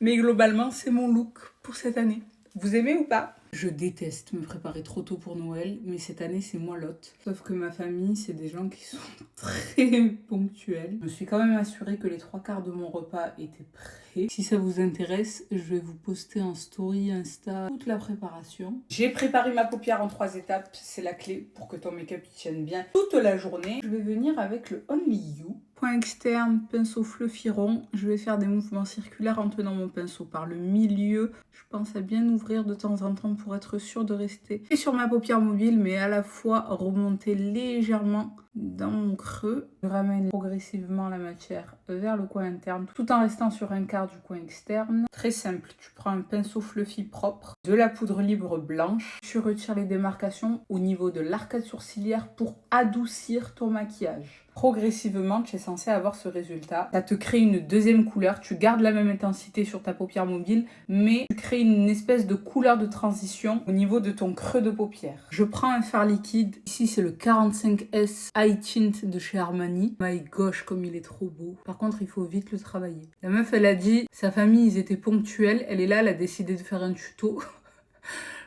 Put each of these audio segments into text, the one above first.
Mais globalement, c'est mon look pour cette année. Vous aimez ou pas? Je déteste me préparer trop tôt pour Noël, mais cette année, c'est moi l'hôte. Sauf que ma famille, c'est des gens qui sont très ponctuels. Je me suis quand même assurée que les 3/4 de mon repas étaient prêts. Si ça vous intéresse, je vais vous poster en story Insta toute la préparation. J'ai préparé ma paupière en 3 étapes. C'est la clé pour que ton make-up y tienne bien toute la journée. Je vais venir avec le Only You. Point externe, pinceau fluffy rond. Je vais faire des mouvements circulaires en tenant mon pinceau par le milieu. Je pense à bien ouvrir de temps en temps pour être sûre de rester et sur ma paupière mobile, mais à la fois remonter légèrement dans mon creux. Je ramène progressivement la matière vers le coin interne tout en restant sur 1/4 du coin externe. Très simple, tu prends un pinceau fluffy propre, de la poudre libre blanche, tu retires les démarcations au niveau de l'arcade sourcilière pour adoucir ton maquillage. Progressivement, tu es censé avoir ce résultat. Ça te crée une deuxième couleur. Tu gardes la même intensité sur ta paupière mobile, mais tu crées une espèce de couleur de transition au niveau de ton creux de paupière. Je prends un fard liquide. Ici, c'est le 45S High Tint de chez Armani. My gosh, comme il est trop beau. Par contre, il faut vite le travailler. La meuf, elle a dit, sa famille, ils étaient ponctuels. Elle est là, elle a décidé de faire un tuto.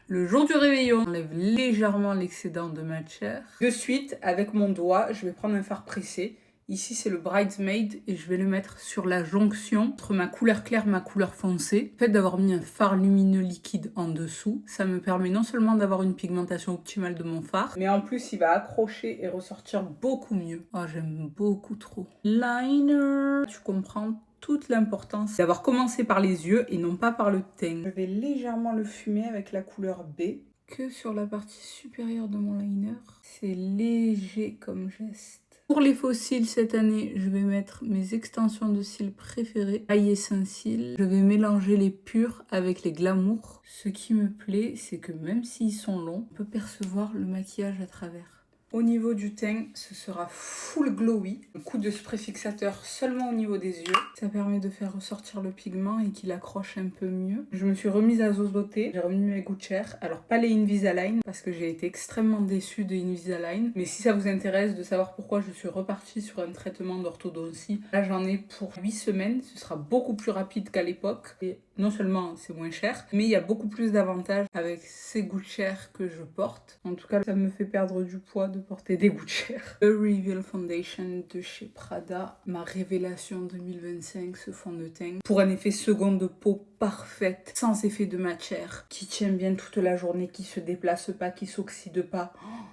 Le jour du réveillon, j'enlève légèrement l'excédent de matière. De suite, avec mon doigt, je vais prendre un fard pressé. Ici, c'est le Bridesmaid et je vais le mettre sur la jonction entre ma couleur claire et ma couleur foncée. Le fait d'avoir mis un fard lumineux liquide en dessous, ça me permet non seulement d'avoir une pigmentation optimale de mon fard, mais en plus, il va accrocher et ressortir beaucoup mieux. Oh, j'aime beaucoup trop. Liner, tu comprends toute l'importance d'avoir commencé par les yeux et non pas par le teint. Je vais légèrement le fumer avec la couleur B. Que sur la partie supérieure de mon liner, c'est léger comme geste. Pour les faux cils cette année, je vais mettre mes extensions de cils préférées, Aïe Saint Cils. Je vais mélanger les purs avec les glamours. Ce qui me plaît, c'est que même s'ils sont longs, on peut percevoir le maquillage à travers. Au niveau du teint, ce sera full glowy. Un coup de spray fixateur seulement au niveau des yeux. Ça permet de faire ressortir le pigment et qu'il accroche un peu mieux. Je me suis remise à zozoter. J'ai remis mes gouttières. Alors pas les Invisalign parce que j'ai été extrêmement déçue de Invisalign. Mais si ça vous intéresse de savoir pourquoi je suis repartie sur un traitement d'orthodontie, là j'en ai pour 8 semaines. Ce sera beaucoup plus rapide qu'à l'époque. Et non seulement c'est moins cher, mais il y a beaucoup plus d'avantages avec ces gouttières que je porte. En tout cas, ça me fait perdre du poids de porter des gouttières. The Reveal Foundation de chez Prada, ma révélation 2025, ce fond de teint. Pour un effet second de peau parfaite, sans effet de matière, qui tient bien toute la journée, qui se déplace pas, qui s'oxyde pas. Oh,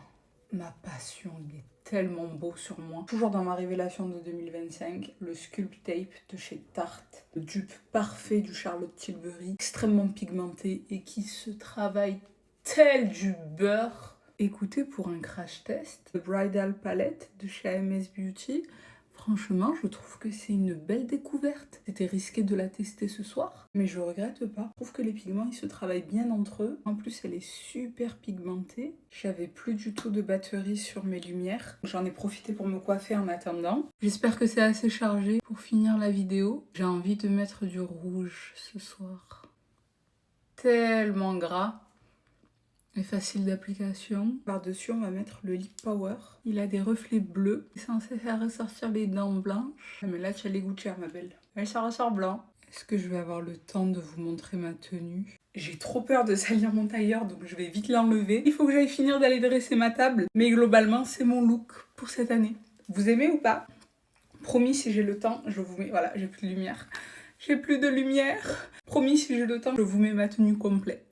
ma passion, il est tellement beau sur moi. Toujours dans ma révélation de 2025, le Sculpt Tape de chez Tarte. Le dupe parfait du Charlotte Tilbury, extrêmement pigmenté et qui se travaille tel du beurre. Écoutez, pour un crash test, le Bridal Palette de chez AMS Beauty. Franchement, je trouve que c'est une belle découverte. C'était risqué de la tester ce soir, mais je regrette pas. Je trouve que les pigments, ils se travaillent bien entre eux. En plus, elle est super pigmentée. J'avais plus du tout de batterie sur mes lumières. J'en ai profité pour me coiffer en attendant. J'espère que c'est assez chargé pour finir la vidéo. J'ai envie de mettre du rouge ce soir. Tellement gras. Et facile d'application. Par-dessus, on va mettre le Lip Power. Il a des reflets bleus. Il est censé faire ressortir les dents blanches. Mais là, tu as les gouttières, ma belle. Elle, ça ressort blanc. Est-ce que je vais avoir le temps de vous montrer ma tenue? J'ai trop peur de salir mon tailleur, donc je vais vite l'enlever. Il faut que j'aille finir d'aller dresser ma table. Mais globalement, c'est mon look pour cette année. Vous aimez ou pas? Promis, si j'ai le temps, je vous mets... Voilà, j'ai plus de lumière. J'ai plus de lumière. Promis, si j'ai le temps, je vous mets ma tenue complète.